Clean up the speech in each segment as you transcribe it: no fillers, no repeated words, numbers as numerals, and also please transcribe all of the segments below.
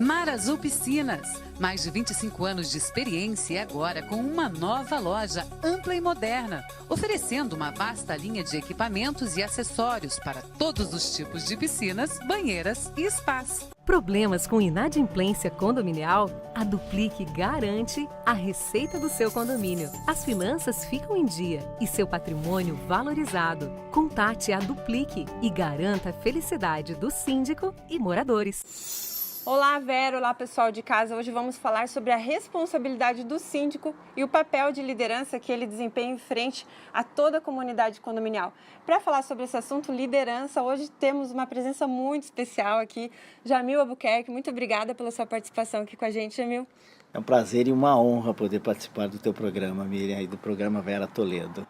Mar Azul Piscinas, mais de 25 anos de experiência e agora com uma nova loja ampla e moderna, oferecendo uma vasta linha de equipamentos e acessórios para todos os tipos de piscinas, banheiras e spas. Problemas com inadimplência condominial? A Duplique garante a receita do seu condomínio. As finanças ficam em dia e seu patrimônio valorizado. Contate a Duplique e garanta a felicidade do síndico e moradores. Olá, Vera! Olá, pessoal de casa! Hoje vamos falar sobre a responsabilidade do síndico e o papel de liderança que ele desempenha em frente a toda a comunidade condominial. Para falar sobre esse assunto, liderança, hoje temos uma presença muito especial aqui, Jamil Albuquerque. Muito obrigada pela sua participação aqui com a gente, Jamil. É um prazer e uma honra poder participar do teu programa, Miriam, e do programa Vera Toledo.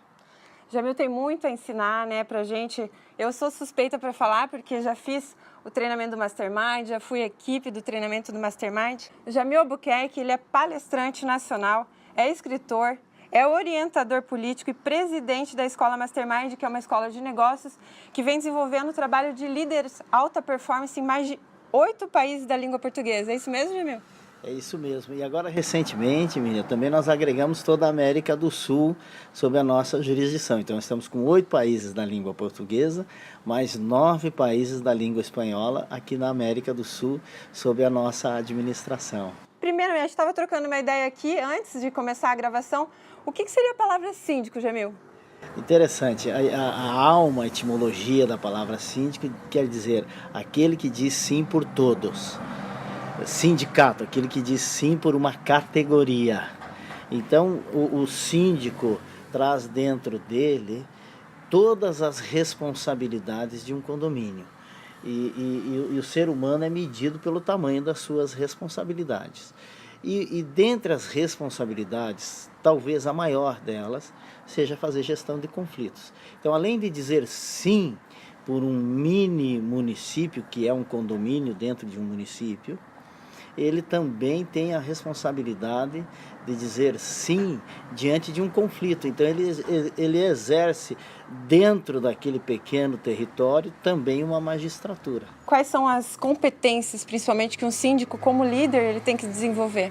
Jamil tem muito a ensinar, né, pra gente. Eu sou suspeita para falar porque já fiz o treinamento do Mastermind, já fui equipe do treinamento do Mastermind. O Jamil Albuquerque, ele é palestrante nacional, é escritor, é orientador político e presidente da Escola Mastermind, que é uma escola de negócios que vem desenvolvendo o trabalho de líderes alta performance em mais de 8 países da língua portuguesa. É isso mesmo, Jamil? É isso mesmo. E agora, recentemente, Miriam, também nós agregamos toda a América do Sul sob a nossa jurisdição. Então, nós estamos com 8 países da língua portuguesa, mais 9 países da língua espanhola aqui na América do Sul sob a nossa administração. Primeiro, a gente estava trocando uma ideia aqui, antes de começar a gravação. O que seria a palavra síndico, Jamil? Interessante. A alma, a etimologia da palavra síndico quer dizer aquele que diz sim por todos. Sindicato, aquele que diz sim por uma categoria. Então, o síndico traz dentro dele todas as responsabilidades de um condomínio. E o ser humano é medido pelo tamanho das suas responsabilidades. E dentre as responsabilidades, talvez a maior delas seja fazer gestão de conflitos. Então, além de dizer sim por um mini município, que é um condomínio dentro de um município, ele também tem a responsabilidade de dizer sim diante de um conflito. Então, ele exerce dentro daquele pequeno território também uma magistratura. Quais são as competências, principalmente, que um síndico, como líder, ele tem que desenvolver?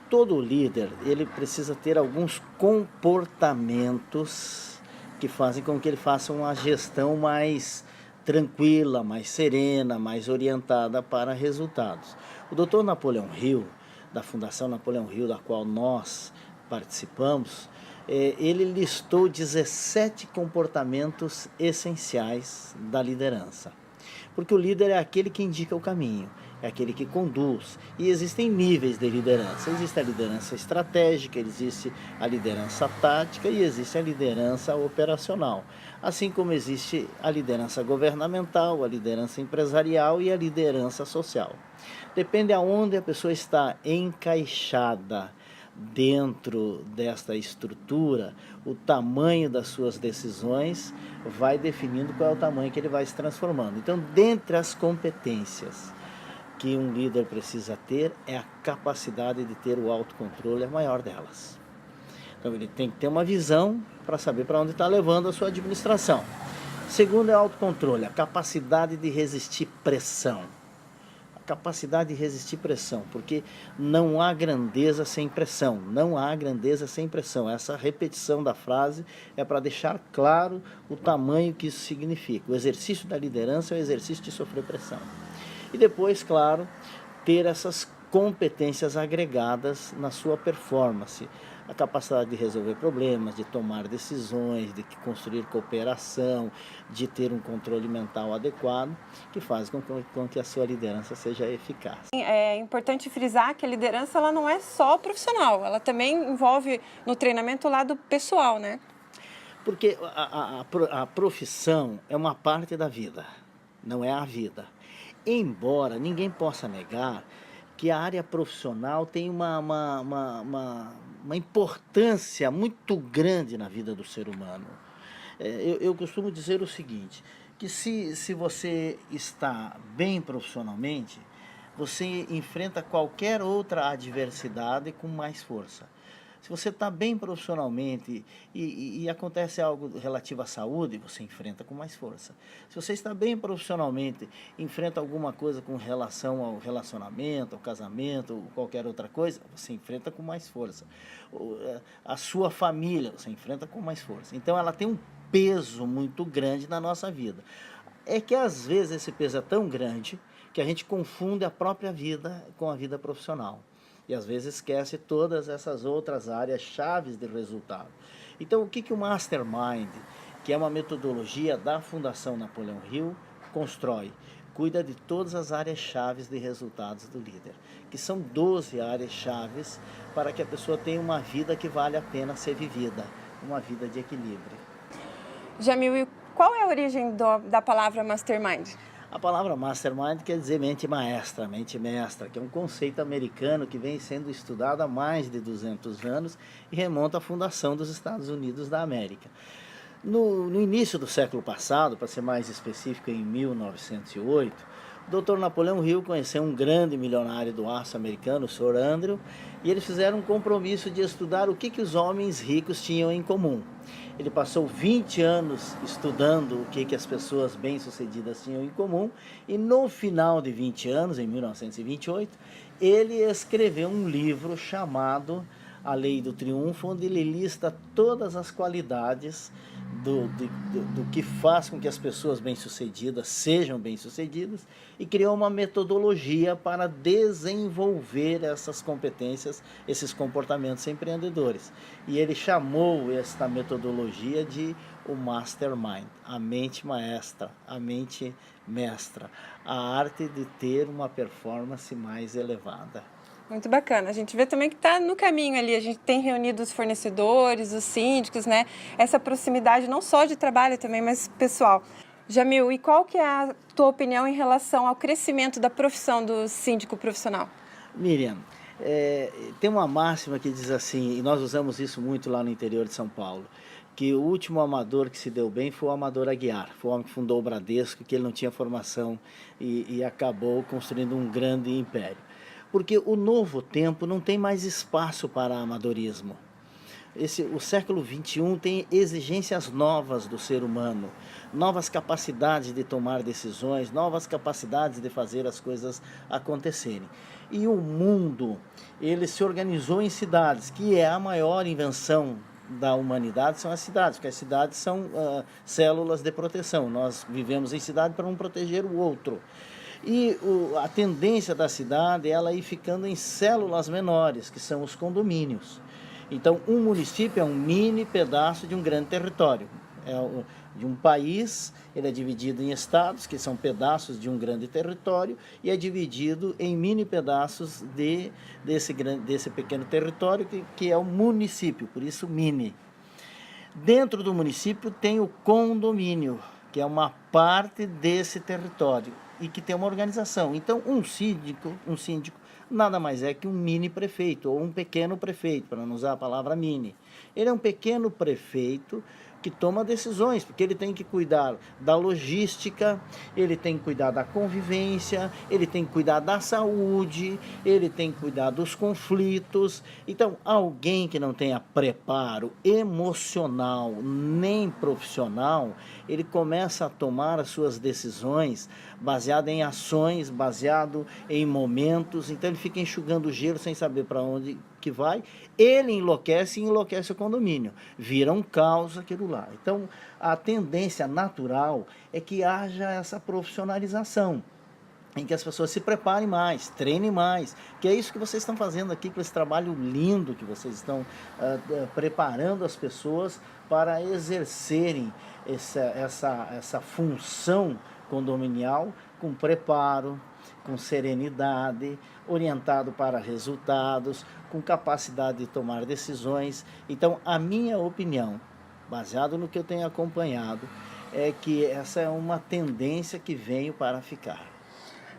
Todo líder, ele precisa ter alguns comportamentos que fazem com que ele faça uma gestão mais tranquila, mais serena, mais orientada para resultados. O Dr. Napoleão Hill, da Fundação Napoleão Hill, da qual nós participamos, ele listou 17 comportamentos essenciais da liderança. Porque o líder é aquele que indica o caminho, é aquele que conduz. E existem níveis de liderança. Existe a liderança estratégica, existe a liderança tática e existe a liderança operacional. Assim como existe a liderança governamental, a liderança empresarial e a liderança social. Depende aonde a pessoa está encaixada dentro desta estrutura, o tamanho das suas decisões vai definindo qual é o tamanho que ele vai se transformando. Então, dentre as competências que um líder precisa ter, é a capacidade de ter o autocontrole, a maior delas. Então, ele tem que ter uma visão para saber para onde está levando a sua administração. Segundo é o autocontrole, a capacidade de resistir pressão. Capacidade de resistir pressão, porque não há grandeza sem pressão, não há grandeza sem pressão. Essa repetição da frase é para deixar claro o tamanho que isso significa. O exercício da liderança é o exercício de sofrer pressão. E depois, claro, ter essas competências agregadas na sua performance. A capacidade de resolver problemas, de tomar decisões, de construir cooperação, de ter um controle mental adequado, que faz com que a sua liderança seja eficaz. É importante frisar que a liderança ela não é só profissional, ela também envolve no treinamento o lado pessoal, né? Porque a profissão é uma parte da vida, não é a vida. Embora ninguém possa negar que a área profissional tem uma importância muito grande na vida do ser humano. Eu costumo dizer o seguinte, que se você está bem profissionalmente, você enfrenta qualquer outra adversidade com mais força. Se você está bem profissionalmente e acontece algo relativo à saúde, você enfrenta com mais força. Se você está bem profissionalmente, enfrenta alguma coisa com relação ao relacionamento, ao casamento, ou qualquer outra coisa, você enfrenta com mais força. A sua família, você enfrenta com mais força. Então, ela tem um peso muito grande na nossa vida. É que, às vezes, esse peso é tão grande que a gente confunde a própria vida com a vida profissional. E às vezes esquece todas essas outras áreas chaves de resultado. Então, o que o Mastermind, que é uma metodologia da Fundação Napoleão Hill, constrói? Cuida de todas as áreas chaves de resultados do líder, que são 12 áreas chaves para que a pessoa tenha uma vida que vale a pena ser vivida, uma vida de equilíbrio. Jamil, e qual é a origem da palavra Mastermind? A palavra Mastermind quer dizer mente maestra, mente mestra, que é um conceito americano que vem sendo estudado há mais de 200 anos e remonta à fundação dos Estados Unidos da América. No início do século passado, para ser mais específico, em 1908, o Dr. Napoleão Hill conheceu um grande milionário do aço americano, o Sr. Andrew, e eles fizeram um compromisso de estudar o que os homens ricos tinham em comum. Ele passou 20 anos estudando o que as pessoas bem-sucedidas tinham em comum e no final de 20 anos, em 1928, ele escreveu um livro chamado A Lei do Triunfo, onde ele lista todas as qualidades do que faz com que as pessoas bem-sucedidas sejam bem-sucedidas e criou uma metodologia para desenvolver essas competências, esses comportamentos empreendedores. E ele chamou esta metodologia de o Mastermind, a mente maestra, a mente mestra, a arte de ter uma performance mais elevada. Muito bacana. A gente vê também que está no caminho ali. A gente tem reunido os fornecedores, os síndicos, né? Essa proximidade não só de trabalho também, mas pessoal. Jamil, e qual que é a tua opinião em relação ao crescimento da profissão do síndico profissional? Miriam, tem uma máxima que diz assim, e nós usamos isso muito lá no interior de São Paulo, que o último amador que se deu bem foi o Amador Aguiar, foi o homem que fundou o Bradesco, que ele não tinha formação e acabou construindo um grande império. Porque o novo tempo não tem mais espaço para amadorismo. O século XXI tem exigências novas do ser humano, novas capacidades de tomar decisões, novas capacidades de fazer as coisas acontecerem. E o mundo, ele se organizou em cidades, que é a maior invenção da humanidade, são as cidades, porque as cidades são células de proteção. Nós vivemos em cidade para um proteger o outro. E a tendência da cidade é ela ir ficando em células menores, que são os condomínios. Então, um município é um mini pedaço de um grande território. De um país, ele é dividido em estados, que são pedaços de um grande território, e é dividido em mini pedaços desse pequeno território, que é o município, por isso mini. Dentro do município tem o condomínio, que é uma parte desse território e que tem uma organização. Então, um síndico nada mais é que um mini prefeito ou um pequeno prefeito, para não usar a palavra mini. Ele é um pequeno prefeito que toma decisões, porque ele tem que cuidar da logística, ele tem que cuidar da convivência, ele tem que cuidar da saúde, ele tem que cuidar dos conflitos. Então, alguém que não tenha preparo emocional nem profissional, ele começa a tomar as suas decisões baseado em ações, baseado em momentos, então ele fica enxugando o gelo sem saber para onde que vai, ele enlouquece e enlouquece o condomínio, vira um caos aquilo lá. Então, a tendência natural é que haja essa profissionalização, em que as pessoas se preparem mais, treinem mais, que é isso que vocês estão fazendo aqui, com esse trabalho lindo que vocês estão preparando as pessoas para exercerem essa função condominial com preparo, com serenidade, orientado para resultados, com capacidade de tomar decisões. Então, a minha opinião, baseado no que eu tenho acompanhado, é que essa é uma tendência que veio para ficar.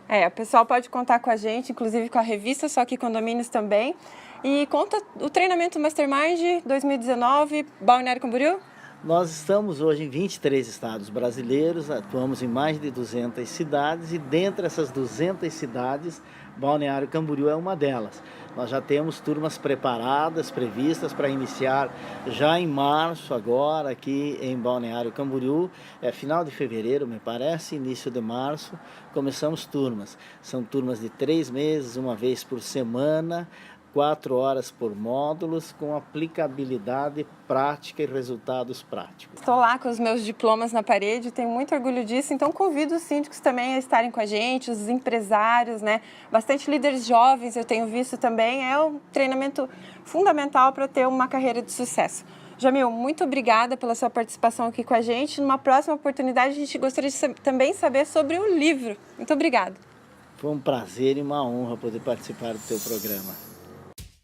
O pessoal pode contar com a gente, inclusive com a revista Só Que Condomínios também. E conta o treinamento Mastermind 2019, Balneário Camboriú? Nós estamos hoje em 23 estados brasileiros, atuamos em mais de 200 cidades e dentre essas 200 cidades, Balneário Camboriú é uma delas. Nós já temos turmas preparadas, previstas para iniciar já em março, agora aqui em Balneário Camboriú. Final de fevereiro, me parece, início de março, começamos turmas. São turmas de 3 meses, uma vez por semana, 4 horas por módulos, com aplicabilidade prática e resultados práticos. Estou lá com os meus diplomas na parede, tenho muito orgulho disso, então convido os síndicos também a estarem com a gente, os empresários, né? Bastante líderes jovens, eu tenho visto também, é um treinamento fundamental para ter uma carreira de sucesso. Jamil, muito obrigada pela sua participação aqui com a gente. Numa próxima oportunidade, a gente gostaria de também saber sobre o livro. Muito obrigada. Foi um prazer e uma honra poder participar do teu programa.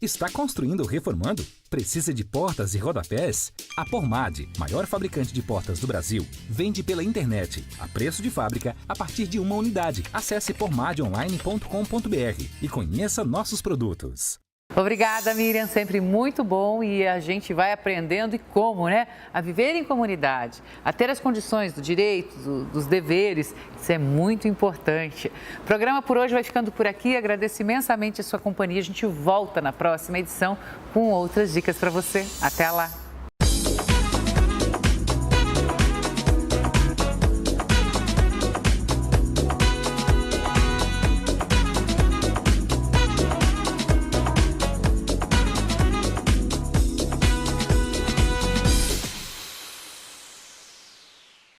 Está construindo ou reformando? Precisa de portas e rodapés? A Pormad, maior fabricante de portas do Brasil, vende pela internet, a preço de fábrica, a partir de uma unidade. Acesse pormadonline.com.br e conheça nossos produtos. Obrigada, Miriam, sempre muito bom e a gente vai aprendendo e como, né? A viver em comunidade, a ter as condições do direito, dos deveres, isso é muito importante. O programa por hoje vai ficando por aqui, agradeço imensamente a sua companhia, a gente volta na próxima edição com outras dicas para você. Até lá!